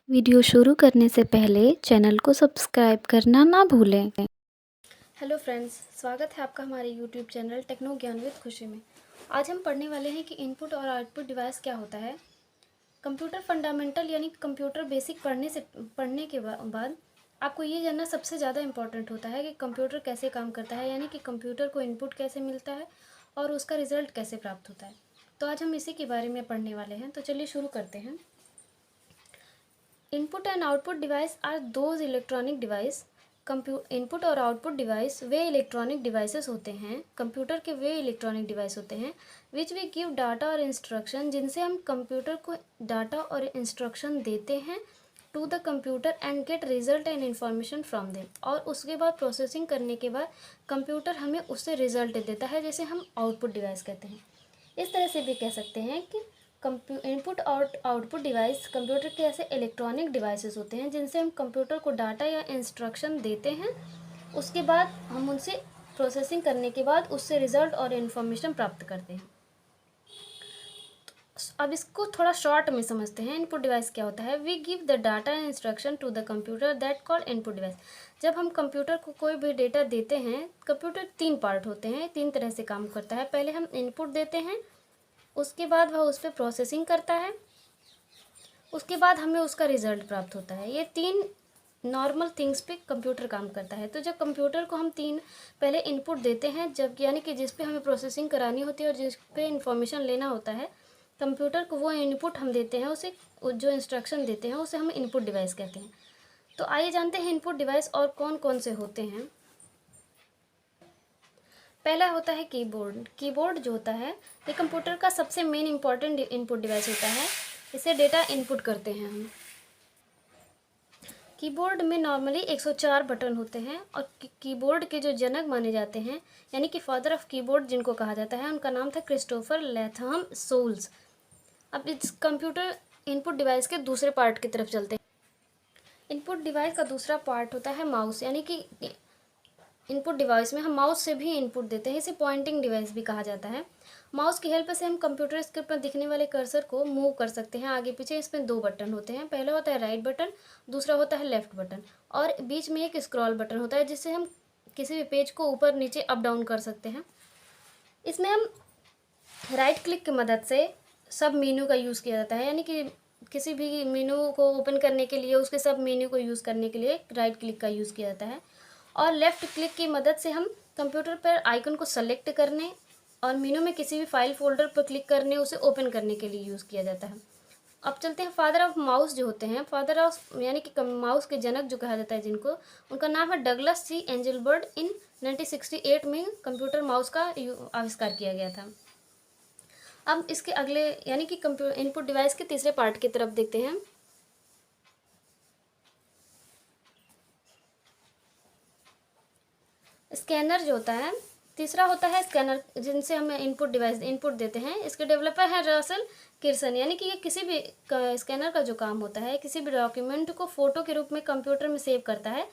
Video शुरू करने से पहले चैनल को सब्सक्राइब करना ना भूलें। हेलो फ्रेंड्स, स्वागत है आपका हमारे यूट्यूब चैनल टेक्नो ज्ञान विद खुशी में। आज हम पढ़ने वाले हैं कि इनपुट और आउटपुट डिवाइस क्या होता है। कंप्यूटर फंडामेंटल यानी कंप्यूटर बेसिक पढ़ने के बाद आपको ये जानना सबसे ज़्यादा इम्पॉर्टेंट होता है कि कंप्यूटर कैसे काम करता है, यानी कि कंप्यूटर को इनपुट कैसे मिलता है और उसका रिजल्ट कैसे प्राप्त होता है। तो आज हम इसी के बारे में पढ़ने वाले हैं, तो चलिए शुरू करते हैं। Input and output device are those electronic device. Input और आउटपुट डिवाइस वे इलेक्ट्रॉनिक डिवाइसेस होते हैं, कंप्यूटर के वे इलेक्ट्रॉनिक डिवाइस होते हैं विच वी गिव डाटा और इंस्ट्रक्शन, जिनसे हम कंप्यूटर को डाटा और इंस्ट्रक्शन देते हैं to the computer and get result and information from them. और उसके बाद प्रोसेसिंग करने के बाद कंप्यूटर हमें उससे रिजल्ट देता है, जैसे हम आउटपुट डिवाइस कहते हैं। इस तरह से भी कह सकते हैं कि इनपुट और आउटपुट डिवाइस कंप्यूटर के ऐसे इलेक्ट्रॉनिक डिवाइसेस होते हैं जिनसे हम कंप्यूटर को डाटा या इंस्ट्रक्शन देते हैं। उसके बाद हम उनसे प्रोसेसिंग करने के बाद उससे रिजल्ट और इन्फॉर्मेशन प्राप्त करते हैं। अब इसको थोड़ा शॉर्ट में समझते हैं। इनपुट डिवाइस क्या होता है? We give the data and instruction to the computer that call input device. जब हम कंप्यूटर को कोई भी डेटा देते हैं, कंप्यूटर 3 पार्ट होते हैं, 3 तरह से काम करता है। पहले हम इनपुट देते हैं, उसके बाद वह उस पर प्रोसेसिंग करता है, उसके बाद हमें उसका रिजल्ट प्राप्त होता है। ये 3 नॉर्मल थिंग्स पे कंप्यूटर काम करता है। तो जब कंप्यूटर को हम 3 पहले इनपुट देते हैं, जब यानी कि जिस पे हमें प्रोसेसिंग करानी होती है और जिस पे इंफॉर्मेशन लेना होता है कंप्यूटर को, वो इनपुट हम देते हैं, उसे जो इंस्ट्रक्शन देते हैं उसे हम इनपुट डिवाइस कहते हैं। तो आइए जानते हैं इनपुट डिवाइस और कौन कौन से होते हैं। पहला होता है कीबोर्ड। कीबोर्ड जो होता है ये कंप्यूटर का सबसे मेन इंपॉर्टेंट इनपुट डिवाइस होता है। इसे डेटा इनपुट करते हैं हम। कीबोर्ड में नॉर्मली 104 बटन होते हैं और कीबोर्ड के जो जनक माने जाते हैं, यानी कि फादर ऑफ कीबोर्ड जिनको कहा जाता है, उनका नाम था क्रिस्टोफर लैथम सोल्स। अब इस कंप्यूटर इनपुट डिवाइस के दूसरे पार्ट की तरफ चलते हैं। इनपुट डिवाइस का दूसरा पार्ट होता है माउस, यानी कि इनपुट डिवाइस में हम माउस से भी इनपुट देते हैं। इसे पॉइंटिंग डिवाइस भी कहा जाता है। माउस की हेल्प से हम कंप्यूटर स्क्रीन पर दिखने वाले कर्सर को मूव कर सकते हैं आगे पीछे। इसमें 2 बटन होते हैं, पहला होता है राइट बटन, दूसरा होता है लेफ्ट बटन, और बीच में एक स्क्रॉल बटन होता है जिससे हम किसी भी पेज को ऊपर नीचे अप डाउन कर सकते हैं। इसमें हम राइट क्लिक की मदद से सब मेन्यू का यूज़ किया जाता है, यानी कि किसी भी मेन्यू को ओपन करने के लिए, उसके सब मेन्यू को यूज़ करने के लिए राइट क्लिक का यूज़ किया जाता है। और लेफ़्ट क्लिक की मदद से हम कंप्यूटर पर आइकन को सेलेक्ट करने और मेनू में किसी भी फाइल फोल्डर पर क्लिक करने, उसे ओपन करने के लिए यूज़ किया जाता है। अब चलते हैं फादर ऑफ माउस जो होते हैं। फादर ऑफ यानी कि माउस के जनक जो कहा जाता है जिनको, उनका नाम है डगलस सी एंजलबर्ट। इन 1968 में कंप्यूटर माउस का आविष्कार किया गया था। अब इसके अगले यानी कि कंप्यूटर इनपुट डिवाइस के तीसरे पार्ट की तरफ देखते हैं। स्कैनर जो होता है, तीसरा होता है स्कैनर, जिनसे हम इनपुट देते हैं। इसके डेवलपर है रसल किर्सन। यानी कि ये किसी भी स्कैनर का जो काम होता है, किसी भी डॉक्यूमेंट को फोटो के रूप में कंप्यूटर में सेव करता है।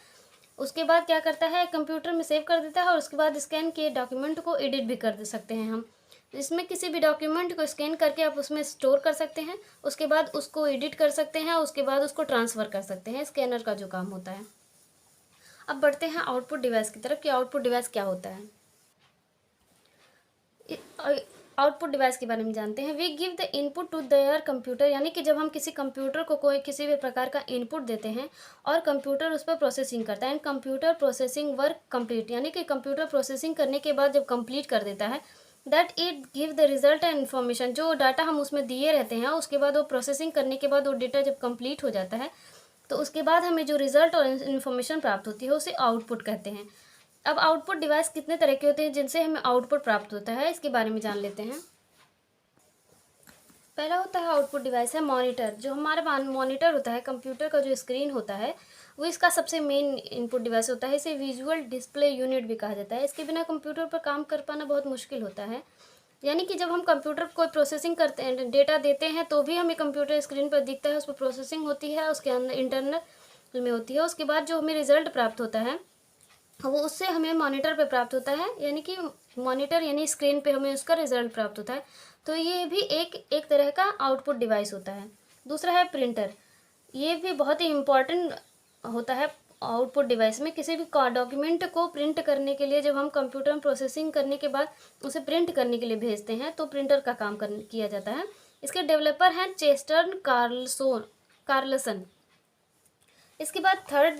उसके बाद क्या करता है, कंप्यूटर में सेव कर देता है और उसके बाद स्कैन किए डॉक्यूमेंट को एडिट भी कर दे सकते हैं हम। इसमें किसी भी डॉक्यूमेंट को स्कैन करके आप उसमें स्टोर कर सकते हैं, उसके बाद उसको एडिट कर सकते हैं, उसके बाद उसको ट्रांसफ़र कर सकते हैं। स्कैनर का जो काम होता है। अब बढ़ते हैं आउटपुट डिवाइस की तरफ कि आउटपुट डिवाइस क्या होता है। आउटपुट डिवाइस के बारे में जानते हैं। We give the input to their computer, यानी कि जब हम किसी कंप्यूटर को कोई किसी भी प्रकार का इनपुट देते हैं और कंप्यूटर उस पर प्रोसेसिंग करता है, and computer processing work complete, यानी कि कंप्यूटर प्रोसेसिंग करने के बाद जब कंप्लीट कर देता है, that it give the result and information. जो डाटा हम उसमें दिए रहते हैं, उसके बाद वो प्रोसेसिंग करने के बाद वो डेटा जब कंप्लीट हो जाता है, तो उसके बाद हमें जो रिजल्ट और इन्फॉर्मेशन प्राप्त होती है उसे आउटपुट कहते हैं। अब आउटपुट डिवाइस कितने तरह के होते हैं जिनसे हमें आउटपुट प्राप्त होता है, इसके बारे में जान लेते हैं। पहला होता है आउटपुट डिवाइस है मॉनिटर। जो हमारा मॉनिटर होता है, कंप्यूटर का जो स्क्रीन होता है, वो इसका सबसे मेन इनपुट डिवाइस होता है। इसे विजुअल डिस्प्ले यूनिट भी कहा जाता है। इसके बिना कंप्यूटर पर काम कर पाना बहुत मुश्किल होता है। यानी कि जब हम कंप्यूटर को कोई प्रोसेसिंग करते हैं, डेटा देते हैं, तो भी हमें कंप्यूटर स्क्रीन पर दिखता है, उस पर प्रोसेसिंग होती है, उसके अंदर इंटरनल में होती है। उसके बाद जो हमें रिजल्ट प्राप्त होता है वो उससे हमें मॉनिटर पे प्राप्त होता है, यानी कि मॉनिटर यानी स्क्रीन पे हमें उसका रिजल्ट प्राप्त होता है। तो ये भी एक तरह का आउटपुट डिवाइस होता है। दूसरा है प्रिंटर। ये भी बहुत ही इम्पोर्टेंट होता है आउटपुट डिवाइस में। किसी भी डॉक्यूमेंट को प्रिंट करने के लिए जब हम कंप्यूटर में प्रोसेसिंग करने के बाद उसे प्रिंट करने के लिए भेजते हैं तो प्रिंटर का काम किया जाता है। इसके डेवलपर हैं चेस्टर कार्लसन। इसके बाद थर्ड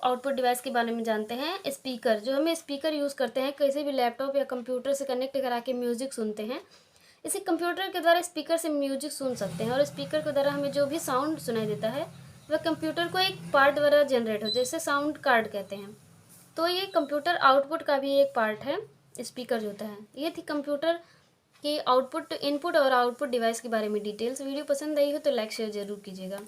आउटपुट डिवाइस के बारे में जानते हैं, स्पीकर। जो हमें स्पीकर यूज़ करते हैं किसी भी लैपटॉप या कंप्यूटर से कनेक्ट करा के म्यूज़िक सुनते हैं। इसी कंप्यूटर के द्वारा स्पीकर से म्यूजिक सुन सकते हैं और स्पीकर के द्वारा हमें जो भी साउंड सुनाई देता है वह कंप्यूटर को एक पार्ट द्वारा जनरेट हो, जैसे साउंड कार्ड कहते हैं। तो ये कंप्यूटर आउटपुट का भी एक पार्ट है, स्पीकर जो होता है। ये थी कंप्यूटर की आउटपुट, इनपुट और आउटपुट डिवाइस के बारे में डिटेल्स। वीडियो पसंद आई हो तो लाइक शेयर ज़रूर कीजिएगा।